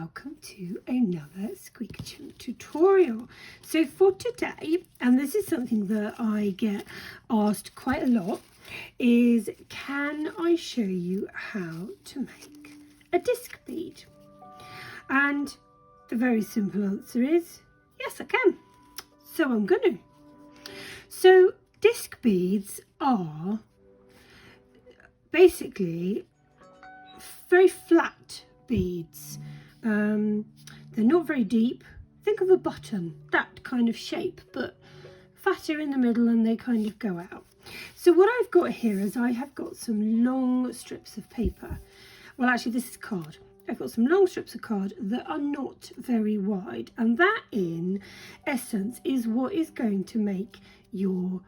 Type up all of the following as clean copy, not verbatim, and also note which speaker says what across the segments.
Speaker 1: welcome to another squeaky chimp tutorial. So for today, and this is something that I get asked quite a lot, is can I show you how to make a disc bead? And the very simple answer is yes, I can. So I'm gonna. So disc beads are basically very flat beads. They're not very deep. Think of a button, that kind of shape, but fatter in the middle, and they kind of go out. So what I've got here is I have got some long strips of paper. Well, actually this is card. I've got some long strips of card that are not very wide, and that in essence is what is going to make your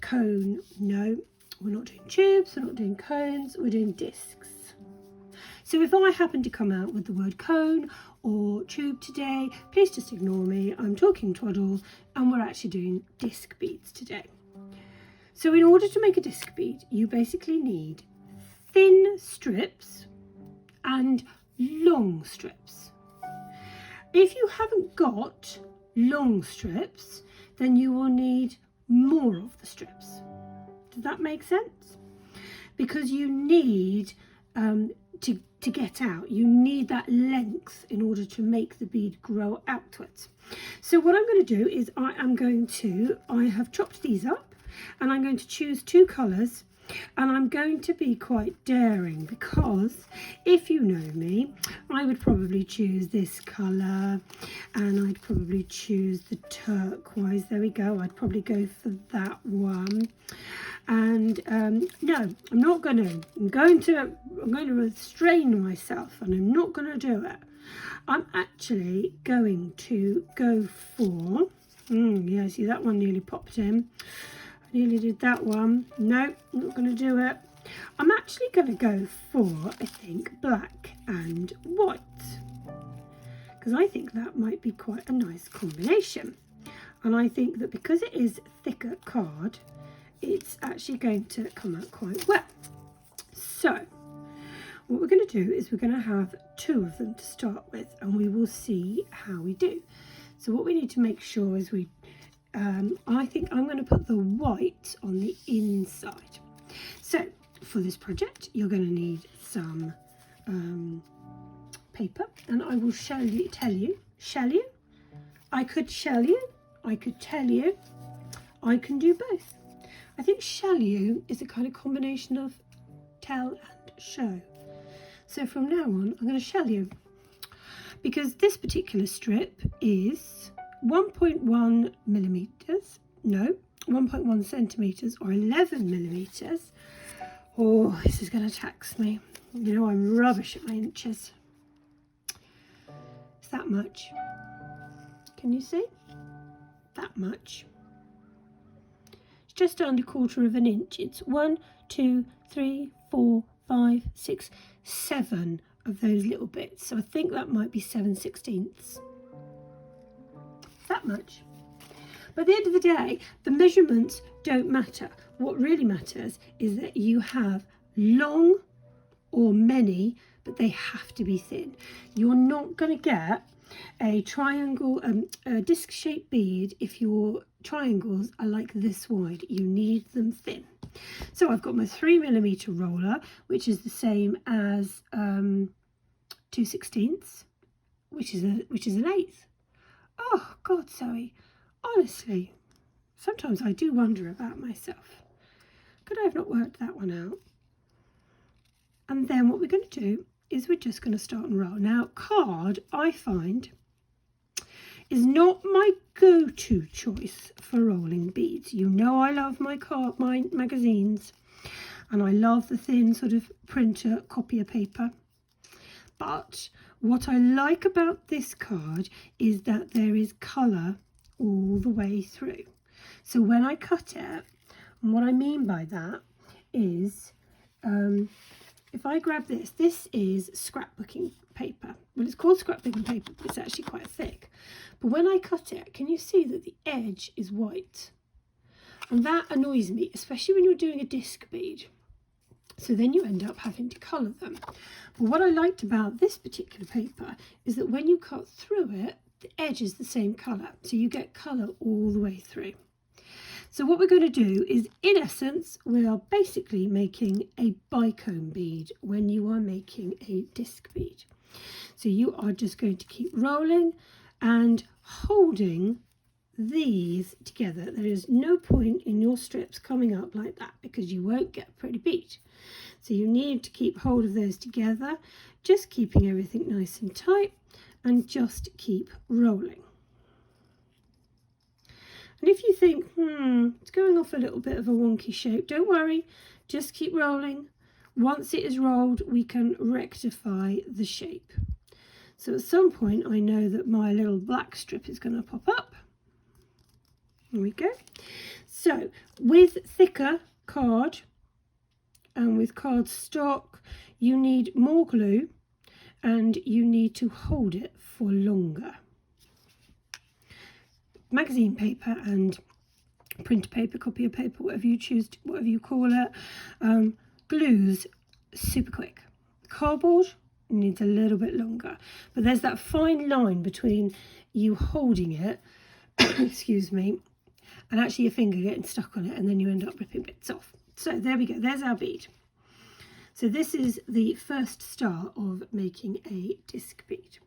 Speaker 1: cone. No, we're not doing tubes, we're not doing cones, we're doing discs. So if I happen to come out with the word cone or tube today, please just ignore me. I'm talking twaddle, and we're actually doing disc beads today. So in order to make a disc bead, you basically need thin strips and long strips. If you haven't got long strips, then you will need more of the strips. Does that make sense? Because you need to get out, you need that length in order to make the bead grow outwards. So what I'm going to do is I have chopped these up, and I'm going to choose two colours, and I'm going to be quite daring because if you know me, I would probably choose this colour, and I'd probably choose the turquoise. There we go. I'd probably go for that one. And no, I'm not going to. I'm going to restrain myself, and I'm not going to do it. I'm actually going to go for. Yeah, see that one nearly popped in. I nearly did that one. No, I'm not going to do it. I'm actually going to go for, I think, black and white, because I think that might be quite a nice combination. And I think that because it is thicker card, it's actually going to come out quite well. So what we're going to do is we're going to have two of them to start with, and we will see how we do. So what we need to make sure is I think I'm going to put the white on the inside. So for this project, you're going to need some paper, and I will shell you. I could shell you, I could tell you, I can do both. I think shell you is a kind of combination of tell and show. So from now on, I'm going to shell you, because this particular strip is 1.1 millimeters, no, 1.1 centimeters, or 11 millimeters. Oh, this is going to tax me. You know, I'm rubbish at my inches. It's that much. Can you see? That much. It's just under 1/4 of an inch. It's 1, 2, 3, 4, 5, 6, 7 of those little bits. So I think that might be 7/16. That much. But at the end of the day, the measurements don't matter. What really matters is that you have long or many, but they have to be thin. You're not going to get a triangle, a disc-shaped bead if your triangles are like this wide. You need them thin. So I've got my 3mm roller, which is the same as 2/16, which is an 1/8. Oh God, Zoe, honestly, sometimes I do wonder about myself. Could I have not worked that one out? And then what we're going to do is we're just going to start and roll. Now, card, I find, is not my go-to choice for rolling beads. You know I love my magazines, and I love the thin sort of printer copier paper. But what I like about this card is that there is colour all the way through. So when I cut it, and what I mean by that is, if I grab this is scrapbooking paper. Well, it's called scrapbooking paper, but it's actually quite thick. But when I cut it, can you see that the edge is white? And that annoys me, especially when you're doing a disc bead. So then you end up having to colour them. But what I liked about this particular paper is that when you cut through it, the edge is the same colour. So you get colour all the way through. So what we're going to do is, in essence, we are basically making a bicone bead when you are making a disc bead. So you are just going to keep rolling and holding these together. There is no point in your strips coming up like that because you won't get a pretty bead. So you need to keep hold of those together, just keeping everything nice and tight, and just keep rolling. And if you think, it's going off a little bit of a wonky shape, don't worry, just keep rolling. Once it is rolled, we can rectify the shape. So at some point, I know that my little black strip is going to pop up. Here we go. So with thicker card and with cardstock, you need more glue and you need to hold it for longer. Magazine paper and printer paper, copier paper, whatever you choose, whatever you call it, glues super quick. Cardboard needs a little bit longer, but there's that fine line between you holding it, excuse me, and actually your finger getting stuck on it, and then you end up ripping bits off. So there we go, there's our bead. So this is the first star of making a disc bead.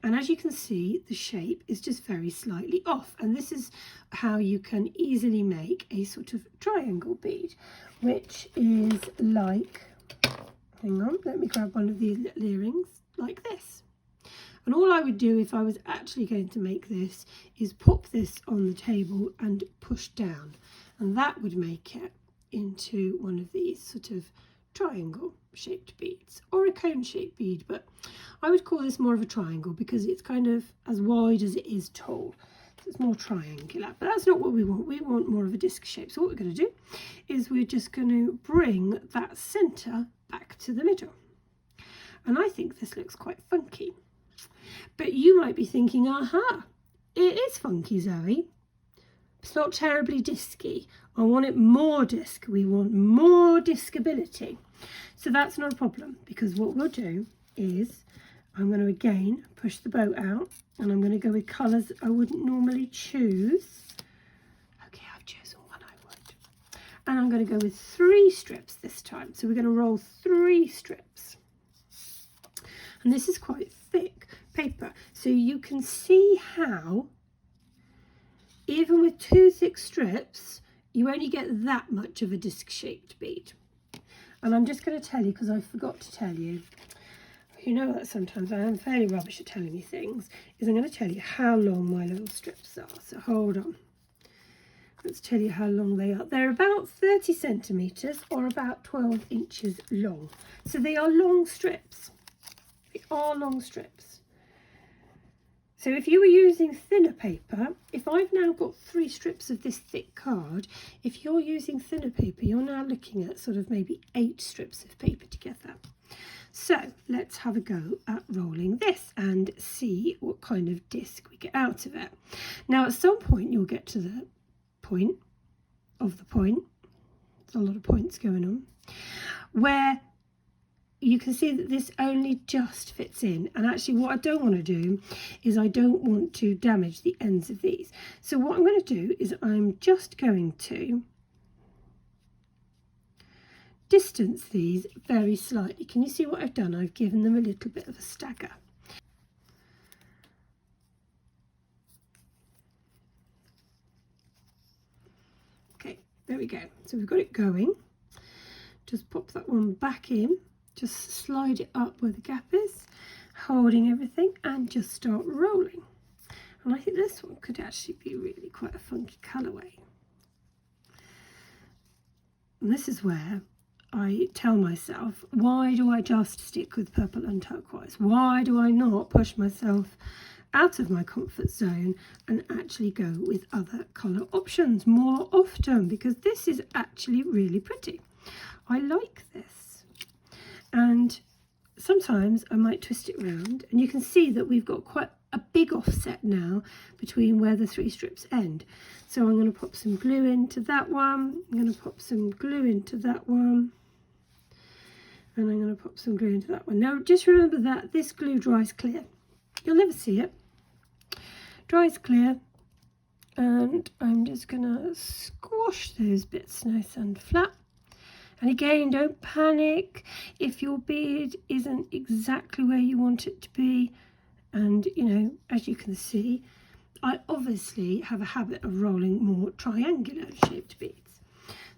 Speaker 1: And as you can see, the shape is just very slightly off, and this is how you can easily make a sort of triangle bead, which is like, hang on, let me grab one of these little earrings, like this. And all I would do if I was actually going to make this is pop this on the table and push down, and that would make it into one of these sort of triangle shaped beads, or a cone shaped bead, but I would call this more of a triangle because it's kind of as wide as it is tall, so it's more triangular. But that's not what we want more of a disc shape. So what we're going to do is we're just going to bring that center back to the middle, and I think this looks quite funky. But you might be thinking, aha, it is funky, Zoe. It's not terribly disky. I want it more disc. We want more discability. So that's not a problem, because what we'll do is I'm going to again push the boat out, and I'm going to go with colours I wouldn't normally choose. Okay, I've chosen one I would. And I'm going to go with 3 strips this time. So we're going to roll 3 strips. And this is quite thick paper, so you can see how even with 2 thick strips you only get that much of a disc shaped bead. And I'm just going to tell you, because I forgot to tell you, you know that sometimes I am fairly rubbish at telling you things, is I'm going to tell you how long my little strips are. So hold on, let's tell you how long they are. They're about 30 centimetres or about 12 inches long. So they are long strips. They are long strips. So if you were using thinner paper, if I've now got 3 strips of this thick card, if you're using thinner paper, you're now looking at sort of maybe 8 strips of paper together. So let's have a go at rolling this and see what kind of disc we get out of it. Now at some point you'll get to the point of the point, there's a lot of points going on, where you can see that this only just fits in. And actually what I don't want to do is I don't want to damage the ends of these. So what I'm going to do is I'm just going to distance these very slightly. Can you see what I've done? I've given them a little bit of a stagger. Okay, there we go. So we've got it going. Just pop that one back in. Just slide it up where the gap is, holding everything, and just start rolling. And I think this one could actually be really quite a funky colourway. And this is where I tell myself, why do I just stick with purple and turquoise? Why do I not push myself out of my comfort zone and actually go with other colour options more often? Because this is actually really pretty. I like this. And sometimes I might twist it round, and you can see that we've got quite a big offset now between where the 3 strips end. So I'm going to pop some glue into that one, I'm going to pop some glue into that one, And I'm going to pop some glue into that one. Now just remember that this glue dries clear. You'll never see it. Dries clear. And I'm just going to squash those bits nice and flat. And again, don't panic if your bead isn't exactly where you want it to be. And, you know, as you can see, I obviously have a habit of rolling more triangular shaped beads.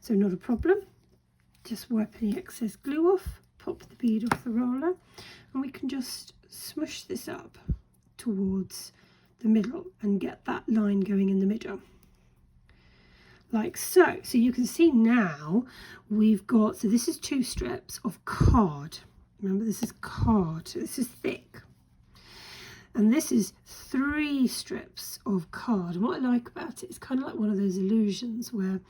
Speaker 1: So not a problem. Just wipe any excess glue off, pop the bead off the roller, and we can just smush this up towards the middle and get that line going in the middle. Like so. So you can see now we've got, so this is 2 strips of card. Remember, this is card, so this is thick. And this is 3 strips of card. And what I like about it, it's kind of like one of those illusions where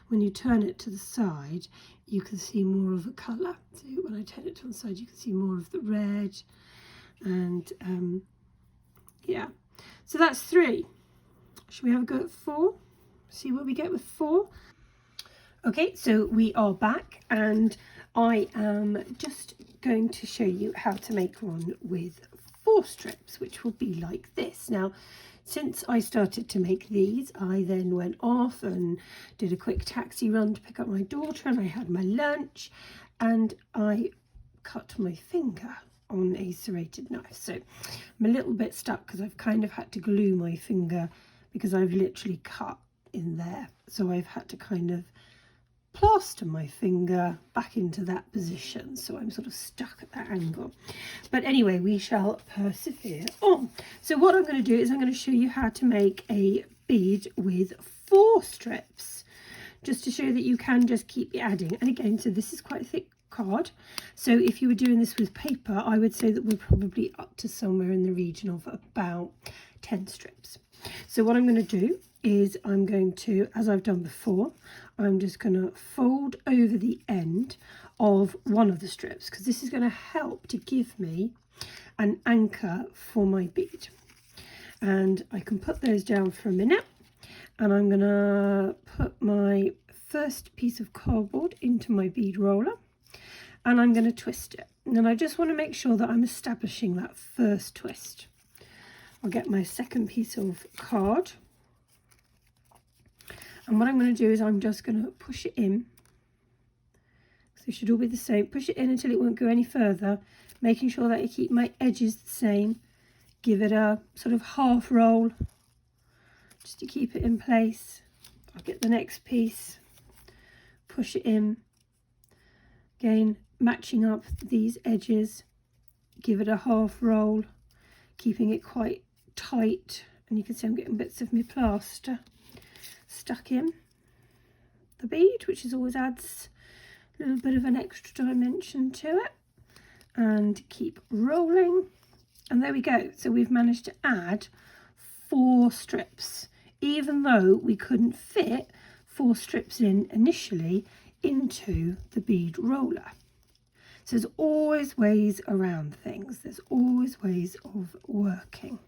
Speaker 1: when you turn it to the side, you can see more of a colour. So when I turn it to the side, you can see more of the red. And yeah, so that's 3. Should we have a go at 4? See what we get with 4. Okay, so we are back, and I am just going to show you how to make one with 4 strips, which will be like this. Now, since I started to make these, I then went off and did a quick taxi run to pick up my daughter, and I had my lunch, and I cut my finger on a serrated knife. So I'm a little bit stuck because I've kind of had to glue my finger because I've literally cut in there. So I've had to kind of plaster my finger back into that position, so I'm sort of stuck at that angle. But anyway, we shall persevere on. So what I'm going to do is I'm going to show you how to make a bead with 4 strips, just to show that you can just keep adding. And again, so this is quite a thick card, so if you were doing this with paper, I would say that we're probably up to somewhere in the region of about 10 strips. So what I'm going to do is I'm going to, as I've done before, I'm just going to fold over the end of one of the strips, because this is going to help to give me an anchor for my bead. And I can put those down for a minute, and I'm going to put my first piece of cardboard into my bead roller, and I'm going to twist it. And I just want to make sure that I'm establishing that first twist. I'll get my second piece of card. And what I'm going to do is I'm just going to push it in. So it should all be the same. Push it in until it won't go any further, making sure that you keep my edges the same. Give it a sort of half roll, just to keep it in place. I'll get the next piece, push it in. Again, matching up these edges. Give it a half roll, keeping it quite tight. And you can see I'm getting bits of my plaster stuck in the bead, which is always adds a little bit of an extra dimension to it. And keep rolling, and there we go. So we've managed to add 4 strips, even though we couldn't fit 4 strips in initially into the bead roller. So there's always ways around things, there's always ways of working.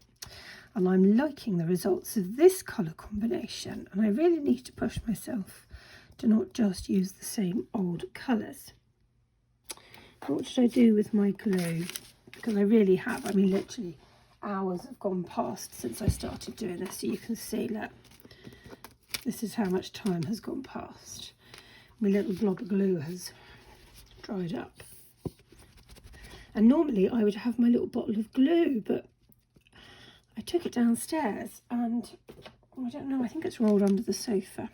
Speaker 1: And I'm liking the results of this colour combination, and I really need to push myself to not just use the same old colours. What should I do with my glue? Because I really have, I mean literally hours have gone past since I started doing this, so you can see, look, this is how much time has gone past. My little blob of glue has dried up. And normally I would have my little bottle of glue, but I took it downstairs and I don't know, I think it's rolled under the sofa.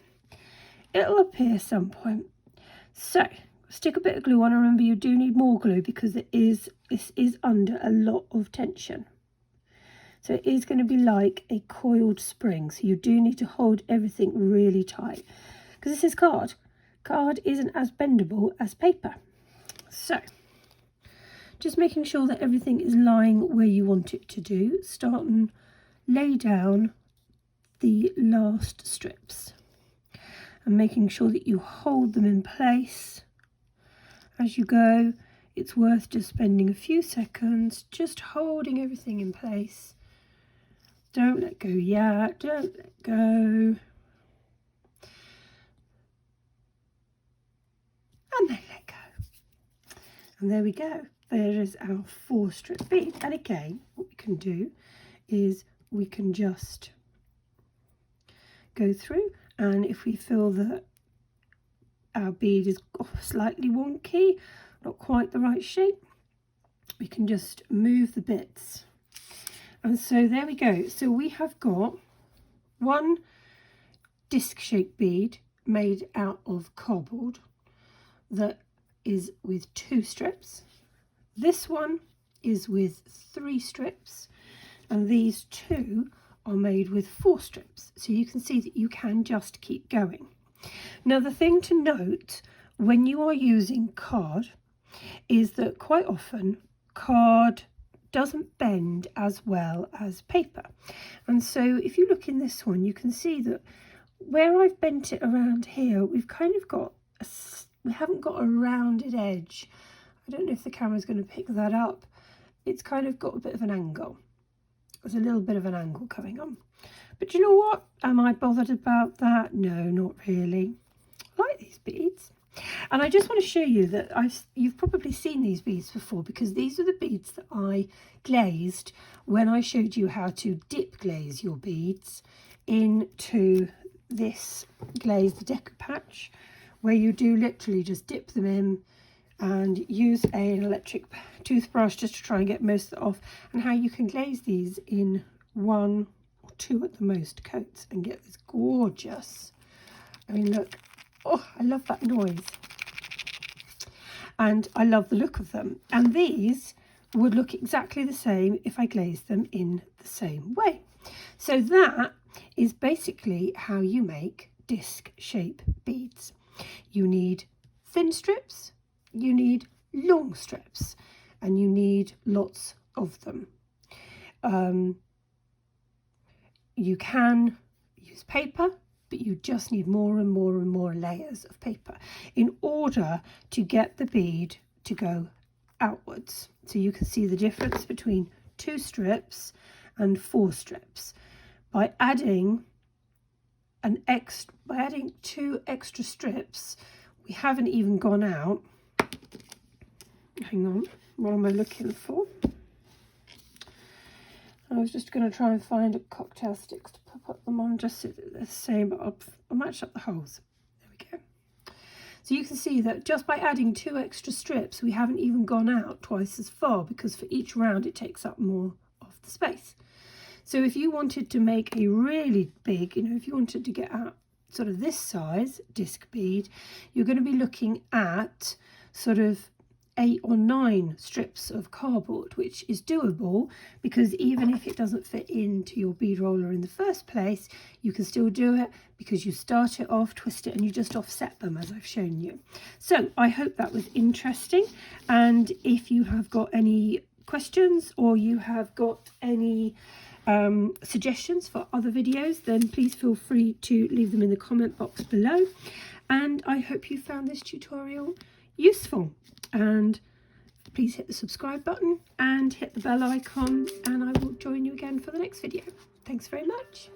Speaker 1: It'll appear some point. So stick a bit of glue on, and remember you do need more glue because this is under a lot of tension. So it is going to be like a coiled spring, so you do need to hold everything really tight because this is card. Card isn't as bendable as paper. So just making sure that everything is lying where you want it to do. Start and lay down the last strips and making sure that you hold them in place as you go. It's worth just spending a few seconds just holding everything in place. Don't let go yet, don't let go. And then let go. And there we go. There is our 4-strip bead. And again, what we can do is we can just go through, and if we feel that our bead is slightly wonky, not quite the right shape, we can just move the bits. And so there we go. So we have got one disc-shaped bead made out of cardboard that is with 2 strips. This one is with 3 strips, and these 2 are made with 4 strips. So you can see that you can just keep going. Now, the thing to note when you are using card is that quite often card doesn't bend as well as paper. And so if you look in this one, you can see that where I've bent it around here, we've kind of got we haven't got a rounded edge. I don't know if the camera's going to pick that up. It's kind of got a bit of an angle. There's a little bit of an angle coming on. But you know what? Am I bothered about that? No, not really. I like these beads. And I just want to show you that you've probably seen these beads before, because these are the beads that I glazed when I showed you how to dip glaze your beads into this glaze, the decoupage, where you do literally just dip them in and use an electric toothbrush just to try and get most of it off, and how you can glaze these in 1 or 2 at the most coats and get this gorgeous, I mean, look, oh, I love that noise, and I love the look of them. And these would look exactly the same if I glazed them in the same way. So that is basically how you make disc shape beads. You need thin strips, you need long strips, and you need lots of them. You can use paper, but you just need more and more and more layers of paper in order to get the bead to go outwards. So you can see the difference between 2 strips and 4 strips. By adding 2 extra strips, we haven't even gone out. Hang on, what am I looking for? I was just going to try and find a cocktail sticks to pop them on, just so that they're the same, but I'll match up the holes. There we go. So you can see that just by adding 2 extra strips, we haven't even gone out twice as far, because for each round it takes up more of the space. So if you wanted to make a really big, if you wanted to get out sort of this size disc bead, you're going to be looking at sort of 8 or 9 strips of cardboard, which is doable, because even if it doesn't fit into your bead roller in the first place, you can still do it, because you start it off, twist it, and you just offset them as I've shown you. So I hope that was interesting, and if you have got any questions or you have got any suggestions for other videos, then please feel free to leave them in the comment box below. And I hope you found this tutorial useful, and please hit the subscribe button and hit the bell icon, and I will join you again for the next video. Thanks very much.